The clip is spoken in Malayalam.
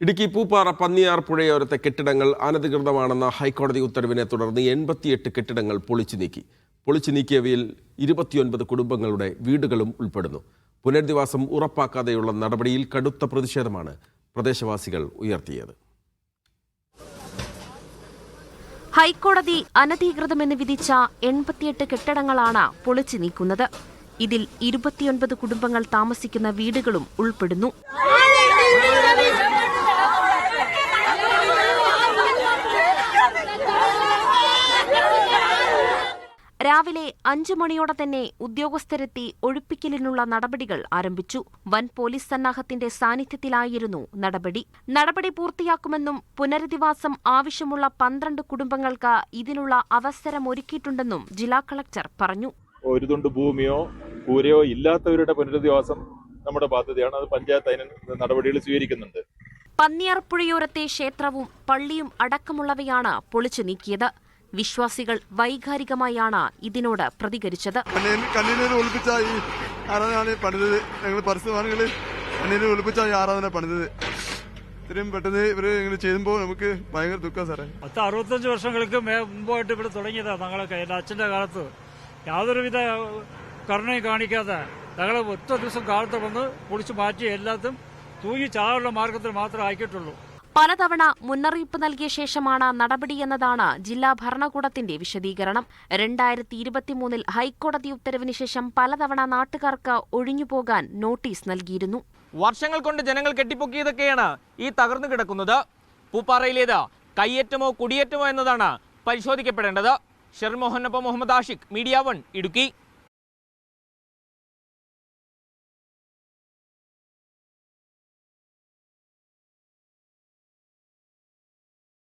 ഇടുക്കി പൂപ്പാറ പന്നിയാർ പുഴയോരത്തെ കെട്ടിടങ്ങൾ അനധികൃതമാണെന്ന ഹൈക്കോടതി ഉത്തരവിനെ തുടർന്ന് 88 കെട്ടിടങ്ങൾ പൊളിച്ചു നീക്കി. പൊളിച്ചു നീക്കിയവയിൽ 29 കുടുംബങ്ങളുടെ വീടുകളും ഉൾപ്പെടുന്നു. പുനരധിവാസം ഉറപ്പാക്കാതെയുള്ള നടപടിയിൽ കടുത്ത പ്രതിഷേധമാണ് പ്രദേശവാസികൾ ഉയർത്തിയത്. ഹൈക്കോടതി അനധികൃതമെന്ന് വിധിച്ച 88 കെട്ടിടങ്ങളാണ് പൊളിച്ചു നീക്കുന്നത്. ഇതിൽ 29 കുടുംബങ്ങൾ താമസിക്കുന്ന വീടുകളും ഉൾപ്പെടുന്നു. രാവിലെ 5 മണിയോടെ തന്നെ ഉദ്യോഗസ്ഥരെത്തി ഒഴിപ്പിക്കലിനുള്ള നടപടികൾ ആരംഭിച്ചു. വൻ പോലീസ് സന്നാഹത്തിന്റെ സാന്നിധ്യത്തിലായിരുന്നു നടപടി പൂർത്തിയാക്കുമെന്നും പുനരധിവാസം ആവശ്യമുള്ള 12 കുടുംബങ്ങൾക്ക് ഇതിനുള്ള അവസരമൊരുക്കിയിട്ടുണ്ടെന്നും ജില്ലാ കളക്ടർ പറഞ്ഞു. ഒരു തുണ്ട് ഭൂമിയോ കൂരയോ ഇല്ലാത്തവരുടെ പുനരധിവാസം നമ്മുടെ ബാധ്യതയാണ്. അത് പഞ്ചായത്ത് അതിന് നടപടികൾ സ്വീകരിക്കുന്നുണ്ട്. പന്നിയാർ പുഴയോരത്തെ ക്ഷേത്രവും പള്ളിയും അടക്കമുള്ളവയാണ് പൊളിച്ചു നീക്കിയത്. വിശ്വാസികൾ വൈകാരികമായാണ് ഇതിനോട് പ്രതികരിച്ചത്. കണ്ണീര് ഒളിപ്പിച്ച ഈ ആരാധനയാണ് പണിതത്. ഞങ്ങൾ പരിസ്ഥിതികൾ കണ്ണീര് ഒളിപ്പിച്ച ഈ ആരാധന പണിതത്. ഇത്രയും പെട്ടെന്ന് ഇവര് ഇങ്ങനെ ചെയ്യുമ്പോൾ നമുക്ക് ഭയങ്കര ദുഃഖം സാറേ. 65 വർഷങ്ങൾക്ക് മുമ്പായിട്ട് ഇവിടെ തുടങ്ങിയതാണ്. ഞങ്ങളൊക്കെ എൻ്റെ അച്ഛൻ്റെ കാലത്ത് യാതൊരുവിധ കരുണയും കാണിക്കാതെ ഞങ്ങളെ ഒറ്റ ദിവസം കാലത്ത് വന്ന് പൊളിച്ചു മാറ്റി എല്ലാത്തും തൂങ്ങി ചാവുള്ള മാർഗത്തിൽ മാത്രമേ ആക്കിയിട്ടുള്ളൂ. പലതവണ മുന്നറിയിപ്പ് നൽകിയ ശേഷമാണ് നടപടിയെന്നതാണ് ജില്ലാ ഭരണകൂടത്തിന്റെ വിശദീകരണം. 2023 ഹൈക്കോടതി ഉത്തരവിന് ശേഷം പലതവണ നാട്ടുകാർക്ക് ഒഴിഞ്ഞുപോകാൻ നോട്ടീസ് നൽകിയിരുന്നു. വർഷങ്ങൾ കൊണ്ട് ജനങ്ങൾ കെട്ടിപ്പൊക്കിയതൊക്കെയാണ് ഈ തകർന്നു കിടക്കുന്നത്. പൂപ്പാറയിലേത് കയ്യേറ്റമോ കുടിയേറ്റമോ എന്നതാണ് പരിശോധിക്കപ്പെടേണ്ടത്. ഷെർമോഹനൊപ്പം മുഹമ്മദ് ആഷിഖ്, മീഡിയ 1 ഇടുക്കി.